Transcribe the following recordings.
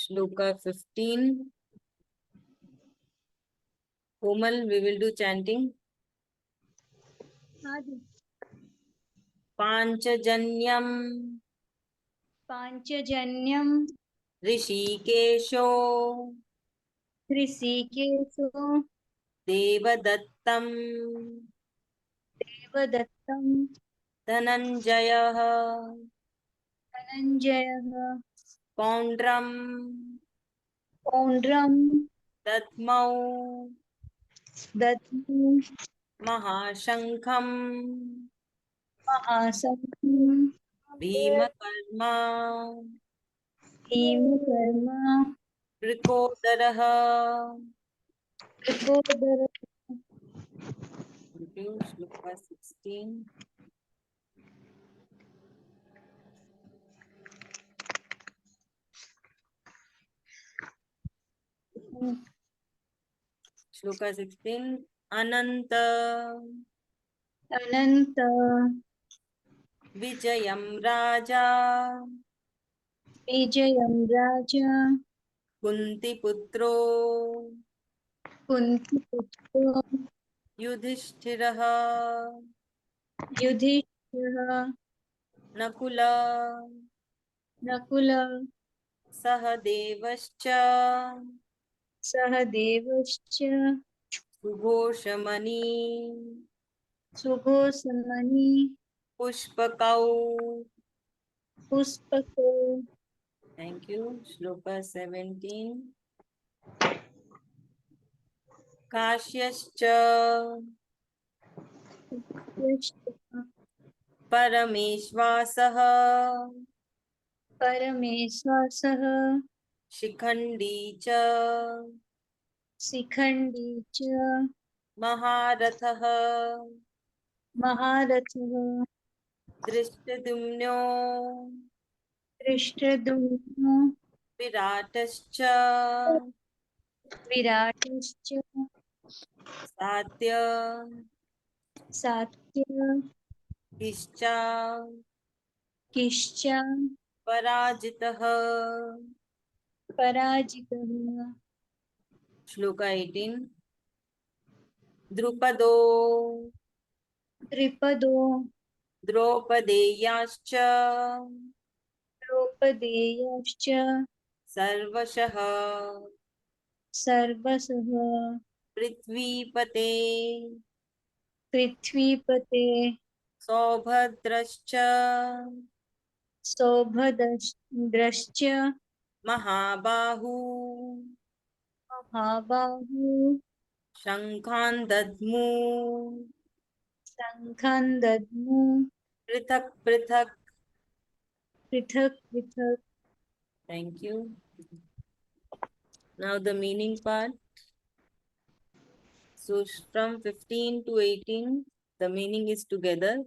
Sloka-15. Komal, we will do chanting. Panchajanyam पांचजन्यम Rishikesho ऋषिकेशो Devadattam देवदत्तं Dhananjayah Dhananjay Paundram पौण्ड्रं Dadmau दद्मौ Mahashankham महाशक्तिं Bhimakarma भीमकर्मा Vrikodarah. कृपोदर Sloka-16. Sloka-16. Ananta Anant Vijayam Raja विजयं राजा Kuntiputro कुन्तिपुत्रो Yudhishthirah युधिष्ठिरः Nakula Nakul Sahadevascha सहदेवश्च Subhoshamani सुघोषमणि Pushpakau. पुष्पको Thank you. Sloka-17. Kashyascha Parameshvasah परमेश्वासः Shikhandi cha Shikhandi च Maharathah महारथः Drishtadumno दृष्टद्युम्नो Viratascha विराटश्च Satya सात्य Kischa किश्च Parajitah. पराजितः Shloka 18. Drupado त्रिपदो Draupadeyascha द्रौपदेयश्च Sarvashah सर्वसः Prithvipate पृथ्वीपते Saubhadrascha सौभद्रश्च Mahabahu महाबाहु Shankhan Dadmu शङ्खं दद्मु Prithak Prithak. पृथक् पृथक् Thank you. Now the meaning part. So from 15 to 18, the meaning is together.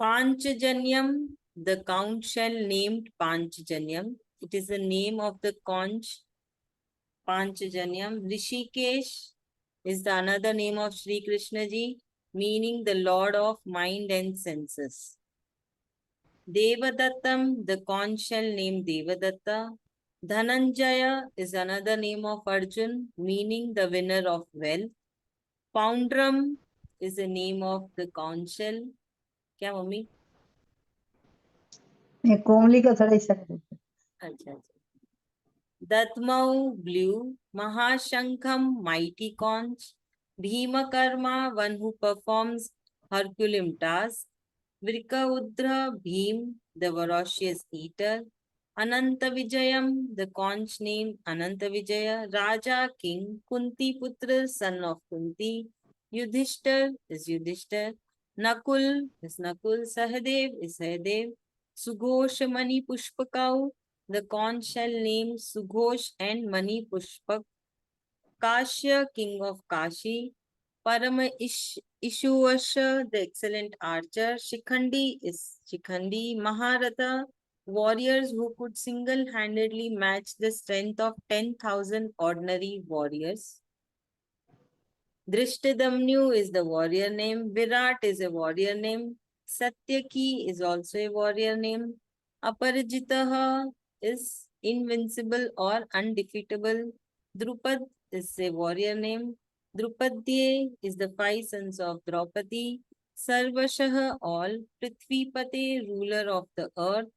Panchajanyam, the conch shell named Panchajanyam. It is the name of the conch, Panchajanyam. Rishikesh is the another name of Shree Krishna ji, meaning the Lord of mind and senses. Devadattam, the conch shell named Devadatta. Dhananjaya is another name of Arjun, meaning the winner of wealth. Poundram is the name of the conch shell. क्या mummy? Komali का थोड़ा हिस्सा कर देते। अच्छा अच्छा. Datmau, blue. Mahashankham, mighty conch. Bhimakarma, one who performs Herculean task. Vrikaudra, Bhim, the voracious eater. Ananta Vijayam, the conch named Ananta Vijaya. Raja, king. Kunti Putra, son of Kunti. Yudhishthir is Yudhishthir. Nakul is Nakul. Sahadev is Sahadev. Sugoshamani Pushpakau, the conch shell named Sughosh and Mani Pushpak. Kashya, king of Kashi. Parama Ishuvasha, the excellent archer. Shikhandi is Shikhandi. Maharatha, warriors who could single-handedly match the strength of 10,000 ordinary warriors. Drishtadamnu is the warrior name. Virat is a warrior name. Satyaki is also a warrior name. Aparajitaha is invincible or undefeatable. Drupad is a warrior name. Drupadye is the five sons of Draupadi. Sarvashaha all. Prithvipate, ruler of the earth.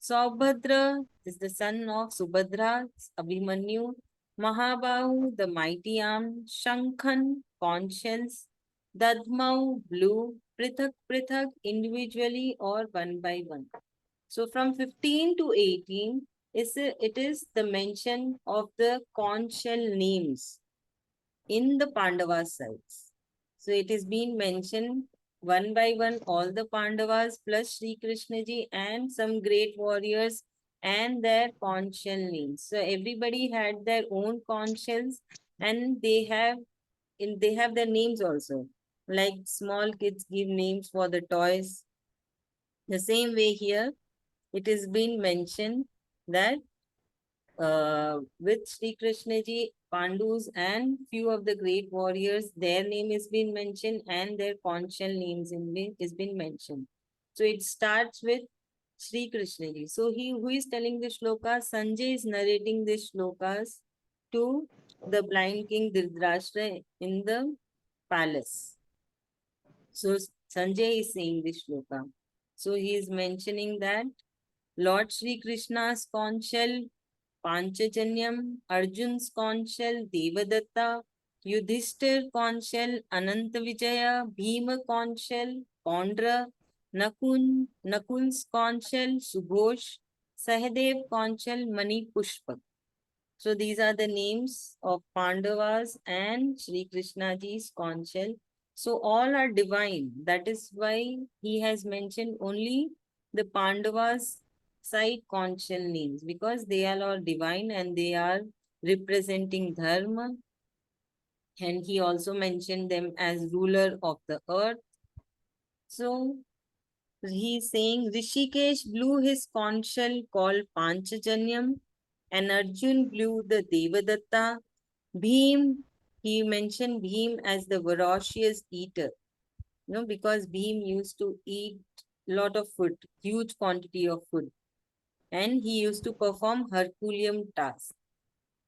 Saubhadra is the son of Subhadra, Abhimanyu. Mahabahu, the mighty arm. Shankhan, conscience. Dadmau, blue. Prithak, Prithak, individually or one by one. So from 15 to 18, it is the mention of the conch shell names in the Pandava sites. So it is being mentioned one by one, all the Pandavas plus Sri Krishna ji and some great warriors and their conch shell names. So everybody had their own conch shells and they have their names also. Like small kids give names for the toys. The same way here, it is been mentioned that with Sri Krishna ji, Pandus and few of the great warriors, their name is been mentioned and their conchal names is been mentioned. So it starts with Sri Krishna ji. So he who is telling the shlokas, Sanjay is narrating these shlokas to the blind king Dhritarashtra in the palace. So Sanjay is saying this shloka. So he is mentioning that Lord Sri Krishna's conch shell Panchajanyam, Arjun's conch shell Devadatta, Yudhishthir conch shell Anantavijaya, Bhima conch shell Pondra, Nakul's conch shell Subhosh, Sahadev conch shell Mani Pushpak. So these are the names of Pandavas and Sri Krishna ji's conch shell. So all are divine. That is why he has mentioned only the Pandavas side conch shell names, because they are all divine and they are representing dharma. And he also mentioned them as ruler of the earth. So he is saying Rishikesh blew his conch shell called Panchajanyam, and Arjun blew the Devadatta. Bhim, he mentioned Bhim as the voracious eater, because Bhim used to eat lot of food, huge quantity of food, and he used to perform Herculean tasks.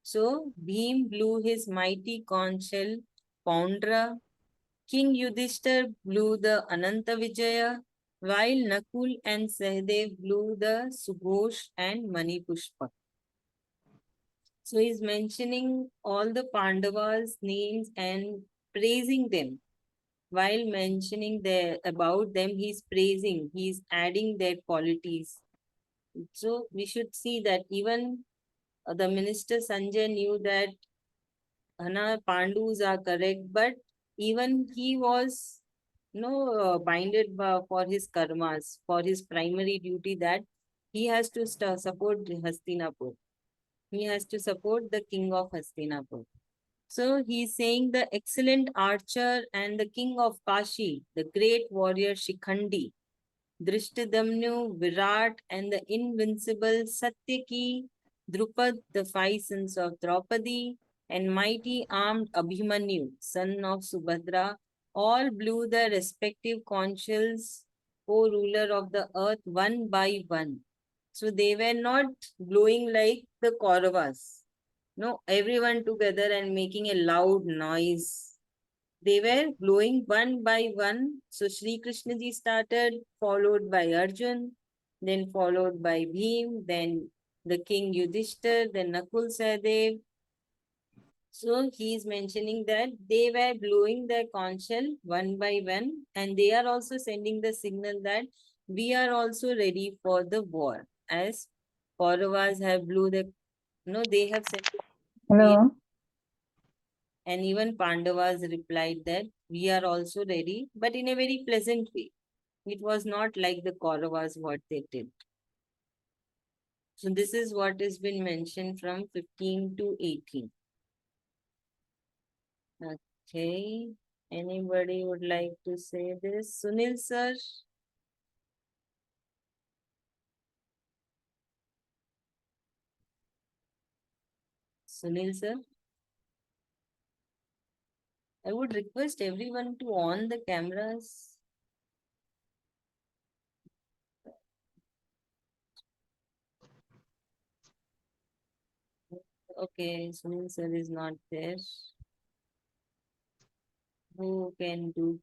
So Bhim blew his mighty conch shell, Poundra. King Yudhishthir blew the Ananta Vijaya, while Nakul and Sahadev blew the Subhosh and Mani Pushpak. So he's mentioning all the Pandavas' names and praising them. While mentioning about them, he's praising, he's adding their qualities. So we should see that even the minister Sanjay knew that Pandus are correct, but even he was binded for his karmas, for his primary duty, that he has to support Hastinapur. He has to support the king of Hastinapur. So he is saying the excellent archer and the king of Kashi, the great warrior Shikhandi, Drishtadamnu, Virat, and the invincible Satyaki, Drupad, the five sons of Draupadi, and mighty armed Abhimanyu, son of Subhadra, all blew their respective conch shells, O ruler of the earth, one by one. So they were not blowing like the Kauravas. No, everyone together and making a loud noise. They were blowing one by one. So Sri Krishna ji started, followed by Arjun, then followed by Bhim, then the king Yudhishthir, then Nakul Sahadev. So he is mentioning that they were blowing their conch shell one by one, and they are also sending the signal that we are also ready for the war. As Kauravas have blew the, they have said we, Hello. and even Pandavas replied that we are also ready, but in a very pleasant way. It was not like the Kauravas what they did. So this is what has been mentioned from 15 to 18. Okay. Anybody would like to say this? Sunil sir? Sunil sir? I would request everyone to on the cameras. Okay, Sunil sir is not there. Who can do?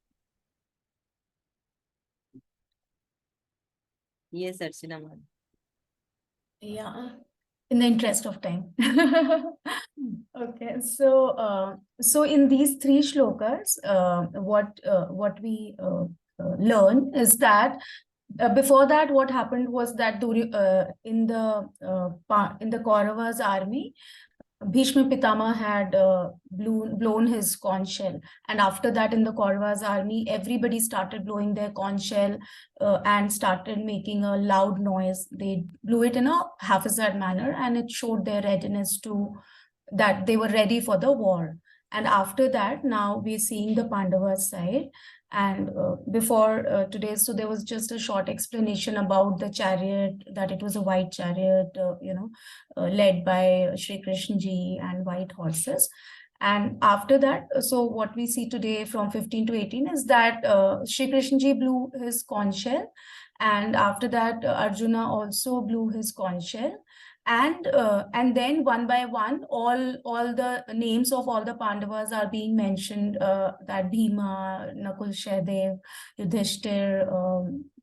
Yes, Archana ma'am. Yeah, in the interest of time. Okay, so in these three shlokas, what we learn is that before that, what happened was that in the Kauravas army, Bhishma Pitama had blown his conch shell, and after that, in the Kauravas army, everybody started blowing their conch shell and started making a loud noise. They blew it in a haphazard manner, and it showed their readiness to that they were ready for the war. And after that, now we're seeing the Pandavas side. And before today, so there was just a short explanation about the chariot, that it was a white chariot, led by Shree Krishn ji and white horses. And after that, so what we see today from 15 to 18 is that Shree Krishn ji blew his conch shell, and after that, Arjuna also blew his conch shell. And then one by one, all the names of all the Pandavas are being mentioned. That Bhima, Nakul, Sahadev, Yudhishthir,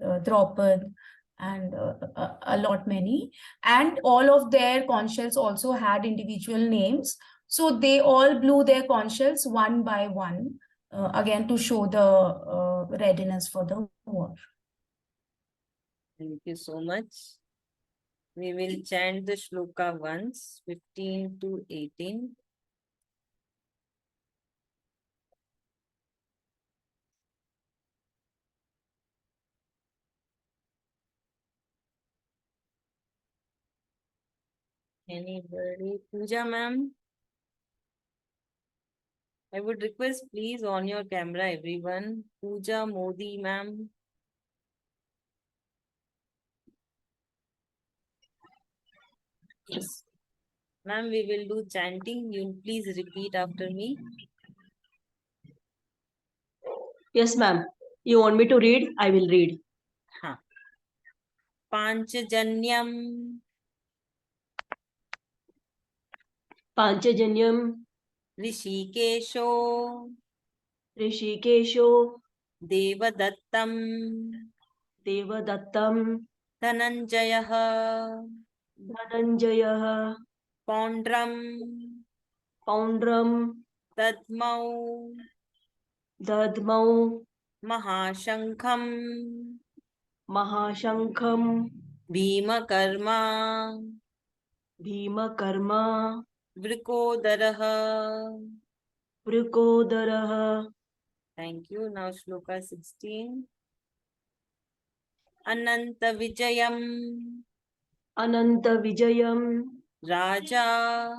Draupad, and a lot many. And all of their conch shells also had individual names. So they all blew their conch shells one by one, again to show the readiness for the war. Thank you so much. We will chant the shloka once, 15 to 18. Anybody? Pooja ma'am? I would request please on your camera everyone. Pooja Modi ma'am. Yes. Ma'am, we will do chanting. You please repeat after me. Yes, ma'am. You want me to read? I will read. Ha. Panchajanyam Panchajanyam Rishikesho Rishikesho Devadattam Devadattam Dhananjayah Dhananjayah Paundram Paundram Dadmau Dadmau Mahashankham Mahashankham Bhimakarma Bhimakarma Vrikodarah. Vrikodarah. Thank you. Now Shloka 16. Ananta Vijayam Ananta Vijayam Raja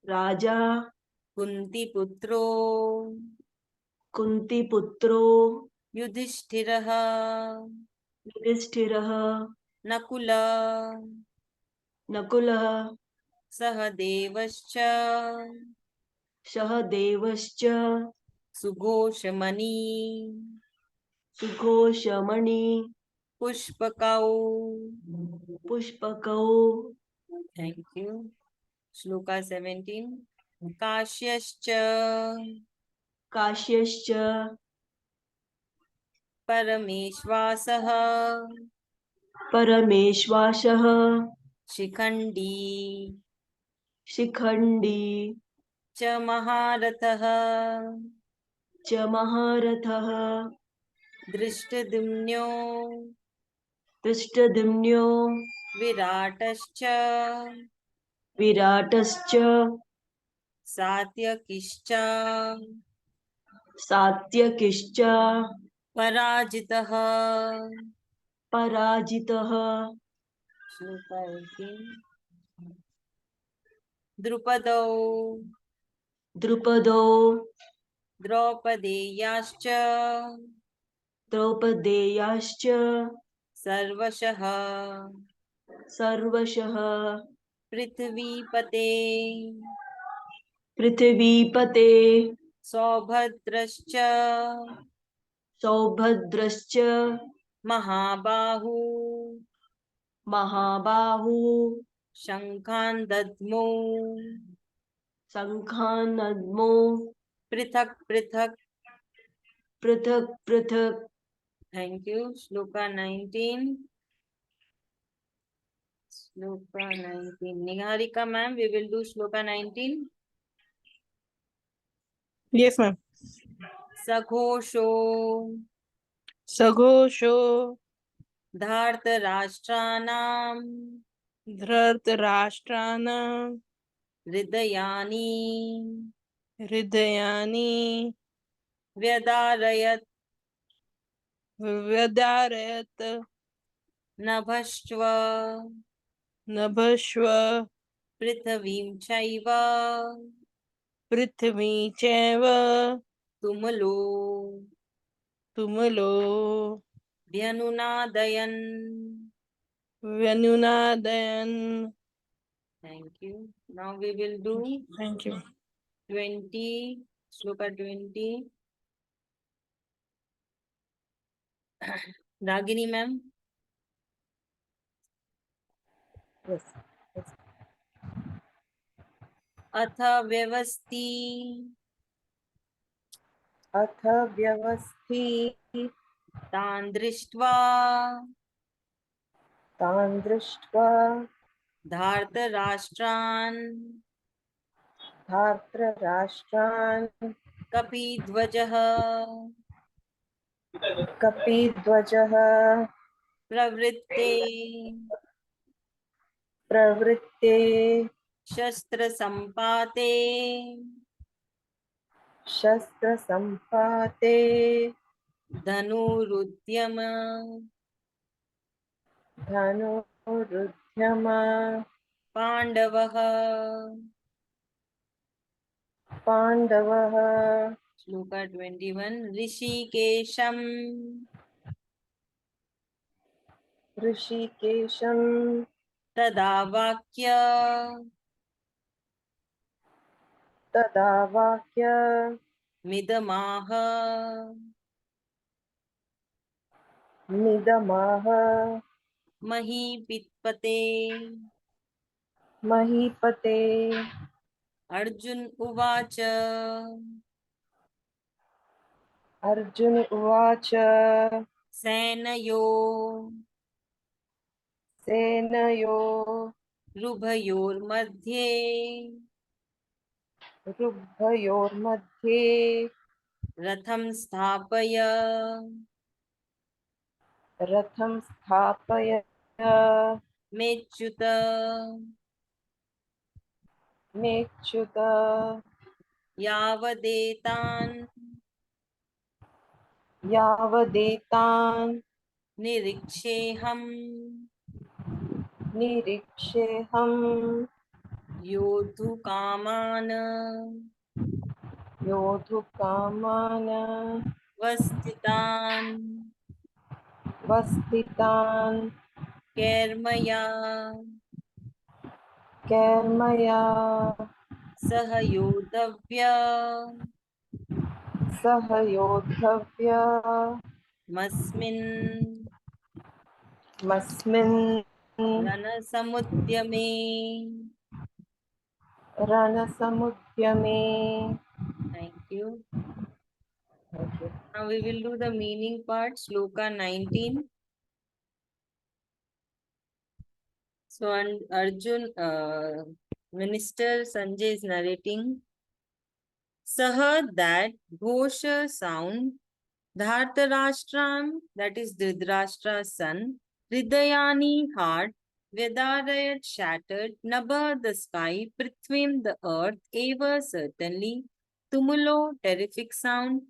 Raja Kunti Putro Kunti Putro Yudhishthirah Yudhishthirah Nakula Nakulah Sahadevascha Sahadevascha Sugoshamani Sughoshamani Pushpakau. Pushpakau. Thank you. Shloka 17. Kashyascha Kashyascha Parameshwasah Parameshwasah Shikhandi Shikhandi Cha Maharatah Cha Maharathah Drishtadimnyo Drishtadimnyo Viratascha Viratascha Satyakishcha Satyakishcha Parajitah. Parajitah Shloka 18. Drupado Drupado Draupadeyascha Draupadeyascha Sarvashah Sarvashah Prithvipate Prithvipate Saubhadrascha Saubhadrascha Mahabahu Mahabahu Shankhan dadmo. Sankhan Nadmo. Prithak prithak. Prithak Prithak. Thank you. Shloka 19. Shloka 19. Niharika ma'am, we will do Shloka 19. Yes, ma'am. Saghosho Saghosho Dhartarashtranam Dhritarashtrana Hridayani Hridayani Vyadarayat Vyadarayat Nabhashva Nabhashva Prithvim Chaiva Prithvi Chaiva Tumalo Tumalo Dhyanunadayan. Vyanunadayan. Thank you. Now we will do Thank you. 20, Shloka 20. Ragini ma'am. Yes. Atha Vyavasti अथ व्यवस्थी Tan Drishtva तान् दृष्ट्वा Dhartarashtran धार्तराष्ट्रान् Kapidvajah कपिध्वजः Pravritte प्रवृत्ते Shastra Sampate शस्त्रसम्पाते Dhanurudyama धनुरुद्यम Pandavah. पाण्डवः Shloka 21. Rishikesham ऋषिकेशं Tada Vakya तदा वाक्य Midamaha निदमाह Mahipitpate. महीपते Arjun Uvacha Arjun उवाच Senayo सेनयो Rubhayor Madhye रुभयोर्मध्ये Ratham Sthapaya रथं स्थापय Mechuta मेच्युत Yavadetan यावदेतान् Niriksheham निरीक्षेऽहम् Yodhu Kamana योद्धुकामान् Vastitan वस्थितान् Kermaya कर्मया Sahayodhavya सह योद्धव्य Masmin मस्मिन् Ranasamudyame. रणसमुद्यमे Thank you. Now we will do the meaning part, Sloka 19. So Arjun, Minister Sanjay is narrating. Saha, that Ghosha sound, Dhartarashtram, that is Dhritarashtra's son, Hridayani heart, Vedarayat shattered, Nabha the sky, Prithvim the earth, Eva certainly, Tumulo terrific sound,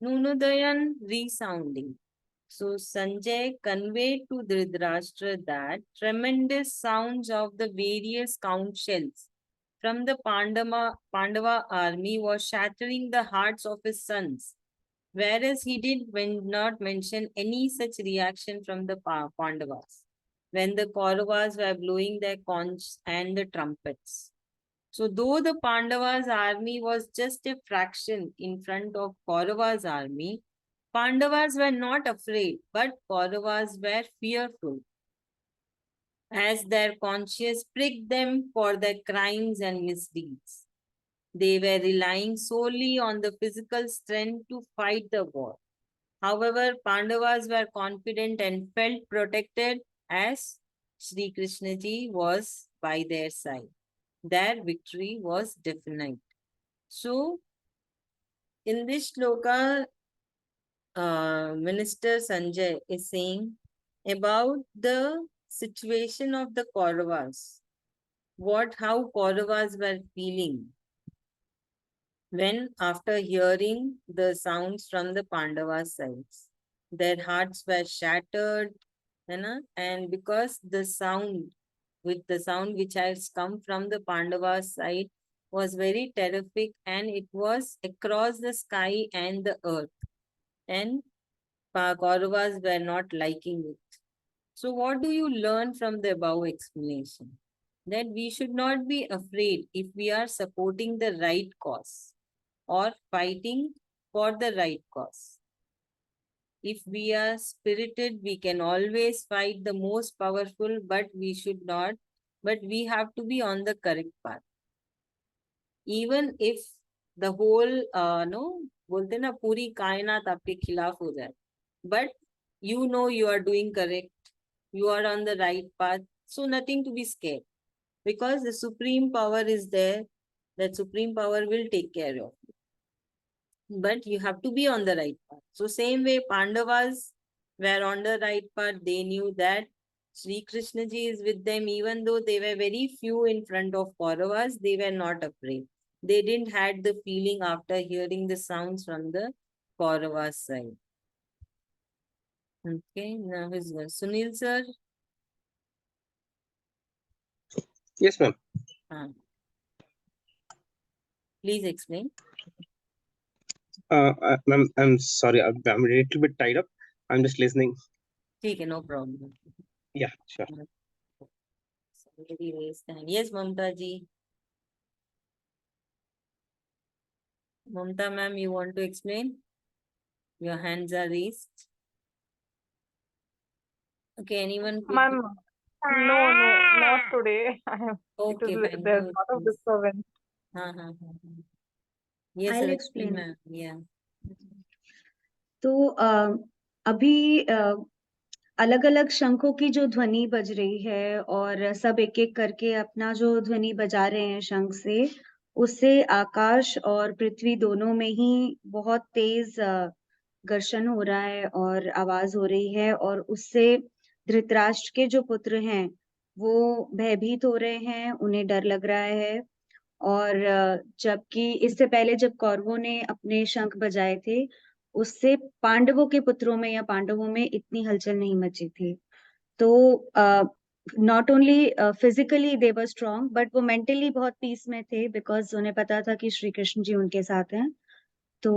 Nunudayan resounding. So Sanjay conveyed to Dhritarashtra that tremendous sounds of the various conch shells from the Pandava army was shattering the hearts of his sons, whereas he did not mention any such reaction from the Pandavas when the Kauravas were blowing their conchs and the trumpets. So though the Pandavas' army was just a fraction in front of Kauravas' army, Pandavas were not afraid, but Kauravas were fearful. as their conscience pricked them for their crimes and misdeeds. They were relying solely on the physical strength to fight the war. However, Pandavas were confident and felt protected as Sri Krishna ji was by their side. Their victory was definite. So, in this shloka, Minister Sanjay is saying about the situation of the Kauravas, how Kauravas were feeling when after hearing the sounds from the Pandavas' sides. Their hearts were shattered, and because the sound which has come from the Pandavas' side was very terrific, and it was across the sky and the earth. And Kauravas were not liking it. So, what do you learn from the above explanation? That we should not be afraid if we are supporting the right cause or fighting for the right cause. If we are spirited, we can always fight the most powerful, but we should not, but we have to be on the correct path. Even if the whole, no, बोलते ना पूरी कायनात आपके खिलाफ हो जाए, but you know you are doing correct, you are on the right path, so nothing to be scared, because the supreme power is there. That supreme power will take care of you, but you have to be on the right path. So same way Pandavas were on the right path. They knew that Sri Krishna ji is with them, even though they were very few in front of Kauravas, they were not afraid. They didn't had the feeling after hearing the sounds from the Kauravas side. Okay, now is Sunil sir. Yes, ma'am. Please explain. Ma'am, I'm sorry. I'm a little bit tied up. I'm just listening. Okay, no problem. Yeah, sure. Somebody raised hand. Yes, Mamta ji. Mamta ma'am, you want to explain? Your hands are raised. Okay, anyone could. Ma'am, no, not today. Okay, fine. There's Go, a lot of please. disturbance. हाँ. Yes, I'll Lakshmi explain. ma'am. Yeah. तो अभी अलग अलग शंखों की जो ध्वनि बज रही है और सब एक एक करके अपना जो ध्वनि बजा रहे हैं शंख से, उससे आकाश और पृथ्वी दोनों में ही बहुत तेज घर्षण हो रहा है और आवाज हो रही है, और उससे धृतराष्ट्र के जो पुत्र हैं वो भयभीत हो रहे हैं, उन्हें डर लग रहा है। और जबकि इससे पहले जब कौरवों ने अपने शंख बजाए थे, उससे पांडवों के पुत्रों में या पांडवों में इतनी हलचल नहीं मची थी। तो not only physically they were strong, but वो मेंटली बहुत पीस में थे, बिकॉज उन्हें पता था कि श्री कृष्ण जी उनके साथ हैं। तो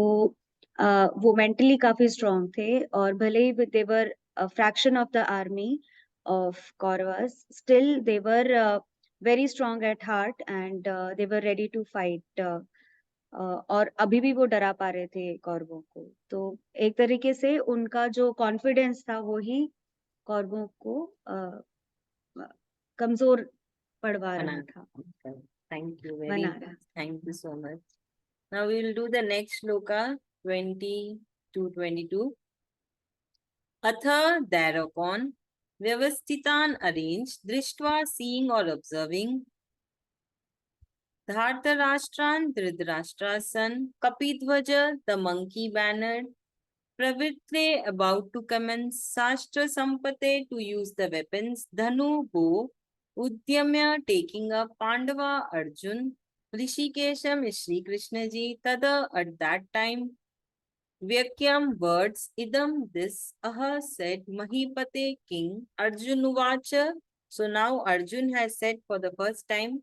वो मेंटली काफी स्ट्रॉन्ग थे, और भले ही they were fraction of the army of Kauravas, still they were very strong at heart, and they were ready to fight. और अभी भी वो डरा पा रहे थे कौरवों को। तो एक तरीके से उनका जो कॉन्फिडेंस था वो ही कौरवों को कमजोर पड़वा रहा था, Thank you very बना much. रहा। Thank you so much. Now we will do the next shloka 20 to 22. Atha thereupon Vyavasthitan arranged, Drishtva seeing or observing, Dhartarashtran Dhritarashtra's son, Kapidvaja the monkey bannered, Pravritre about to commence, Shastra Sampate to use the weapons, Dhanu bow, Udyamya taking up, Pandava Arjun, Rishikesham is Sri Krishna ji, Tada at that time, Vyakyam words, idam this, aha said, Mahipate king, Arjunuvacha. So now Arjun has said for the first time,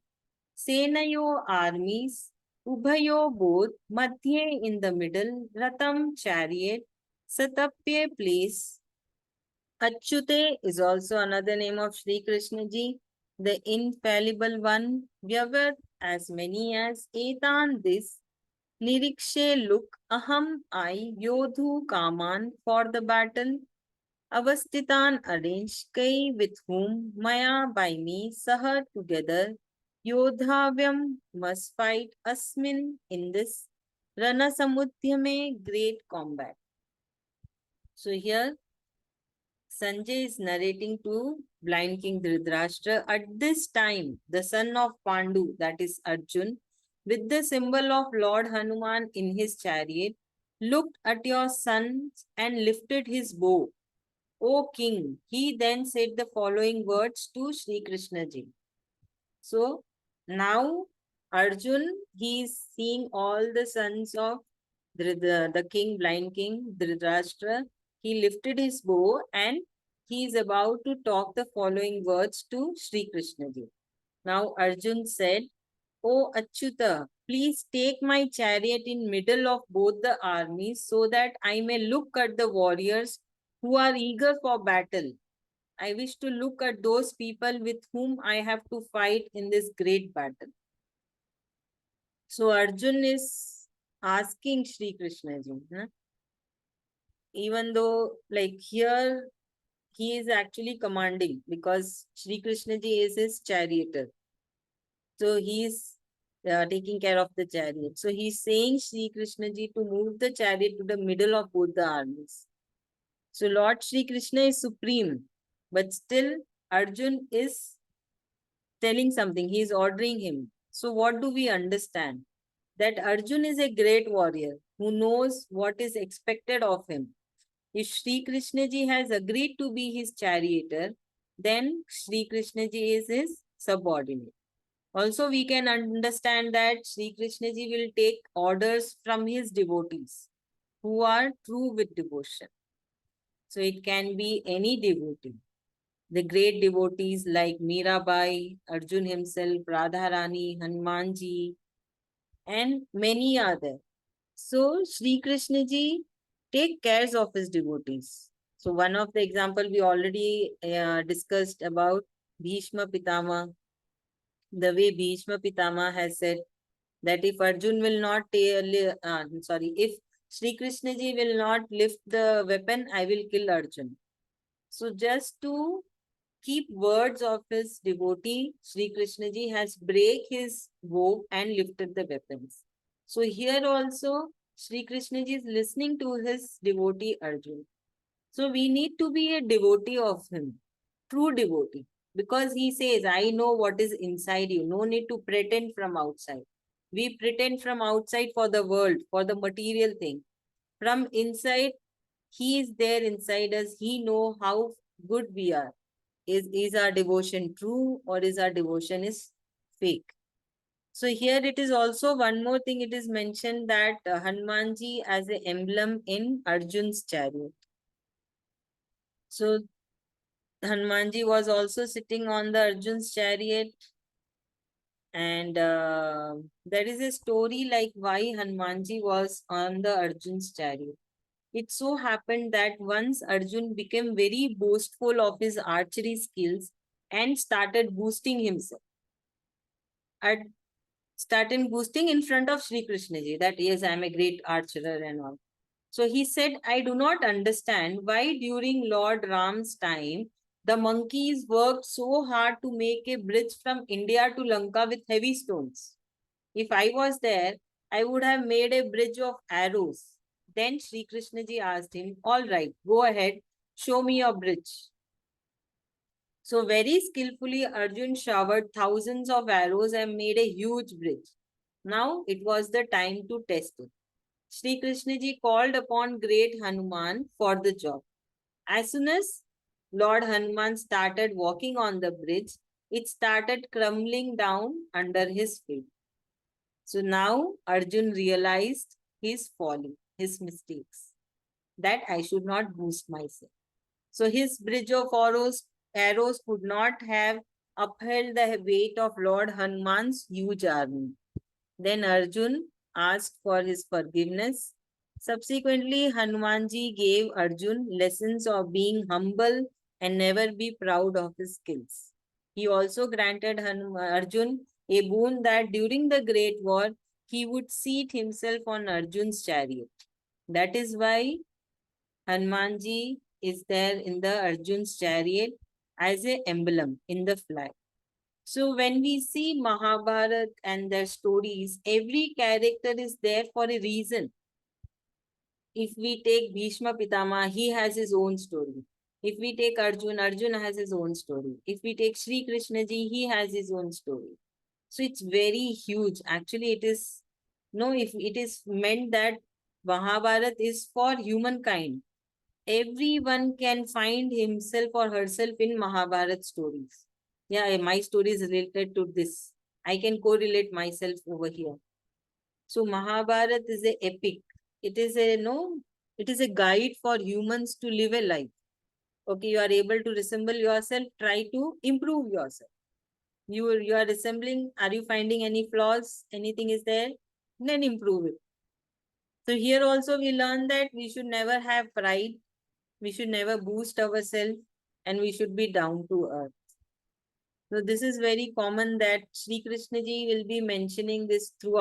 Senayo armies, Ubhayo both, Madhye in the middle, Ratam chariot, Satapye place. Achyute is also another name of Sri Krishna ji, the infallible one. Vyavat as many as Etan this. Nirikshe look aham I yodhu kaman for the battle. Avastitan arranged Kai with whom Maya by me Saha together Yodhavyam must fight Asmin in this Rana Samudhyame great combat. So here Sanjay is narrating to blind King Dhritarashtra. At this time, the son of Pandu, that is Arjun, with the symbol of Lord Hanuman in his chariot, looked at your sons and lifted his bow. O king, he then said the following words to Sri Krishna ji. So now Arjun, he is seeing all the sons of the king, blind king, Dhritarashtra. He lifted his bow and he is about to talk the following words to Sri Krishna ji. Now Arjun said, O Achyuta, please take my chariot in middle of both the armies so that I may look at the warriors who are eager for battle. I wish to look at those people with whom I have to fight in this great battle. So Arjun is asking Sri Krishna ji, even though like here he is actually commanding because Sri Krishna ji is his charioteer. So he is taking care of the chariot. So he's saying Sri Krishna ji to move the chariot to the middle of both the armies. So Lord Sri Krishna is supreme, but still Arjun is telling something. He is ordering him. So what do we understand? That Arjun is a great warrior who knows what is expected of him. If Sri Krishna ji has agreed to be his charioteer, then Sri Krishna ji is his subordinate. Also, we can understand that Sri Krishna ji will take orders from his devotees who are true with devotion. So it can be any devotee. The great devotees like Mirabai, Arjun himself, Radharani, Hanumanji, and many others. So Sri Krishna ji take cares of his devotees. So one of the example we already discussed about Bhishma Pitama. The way Bhishma Pitama has said that if Arjun will not if Sri Krishna ji will not lift the weapon, I will kill Arjun. So just to keep words of his devotee, Sri Krishna ji has break his bow and lifted the weapons. So here also Sri Krishna ji is listening to his devotee Arjun. So we need to be a devotee of him, true devotee, because he says, I know what is inside you. No need to pretend from outside. We pretend from outside for the world, for the material thing. From inside, he is there inside us. He know how good we are. Is our devotion true or is our devotion is fake? So here it is also one more thing. It is mentioned that Hanumanji as an emblem in Arjun's chariot. So Hanumanji was also sitting on the Arjun's chariot. And there is a story like why Hanumanji was on the Arjun's chariot. It so happened that once Arjun became very boastful of his archery skills and started boosting himself. Started boosting in front of Sri Krishna ji that yes, I am a great archer and all. So he said, I do not understand why during Lord Ram's time, the monkeys worked so hard to make a bridge from India to Lanka with heavy stones. If I was there, I would have made a bridge of arrows. Then Sri Krishna ji asked him, all right, go ahead, show me your bridge. So very skillfully, Arjun showered thousands of arrows and made a huge bridge. Now it was the time to test it. Sri Krishna ji called upon great Hanuman for the job. As soon as Lord Hanuman started walking on the bridge, it started crumbling down under his feet. So now Arjun realized his folly, his mistakes, that I should not boost myself. So his bridge of arrows could not have upheld the weight of Lord Hanuman's huge army. Then Arjun asked for his forgiveness. Subsequently, Hanumanji gave Arjun lessons of being humble and never be proud of his skills. He also granted Arjun a boon that during the great war, he would seat himself on Arjun's chariot. That is why Hanumanji is there in the Arjun's chariot as a emblem in the flag. So when we see Mahabharata and their stories, every character is there for a reason. If we take Bhishma Pitama, he has his own story. If we take Arjun, Arjun has his own story. If we take Shree Krishna ji, he has his own story. So it's very huge. Actually, it is, no, if it is meant that Mahabharata is for humankind. Everyone can find himself or herself in Mahabharata stories. Yeah, my story is related to this. I can correlate myself over here. So Mahabharata is a epic. It is a it is a guide for humans to live a life. Okay, you are able to resemble yourself, try to improve yourself. You are resembling, are you finding any flaws? Anything is there? Then improve it. So here also we learn that we should never have pride, we should never boost ourselves, and we should be down to earth. So this is very common that Sri Krishna ji will be mentioning this throughout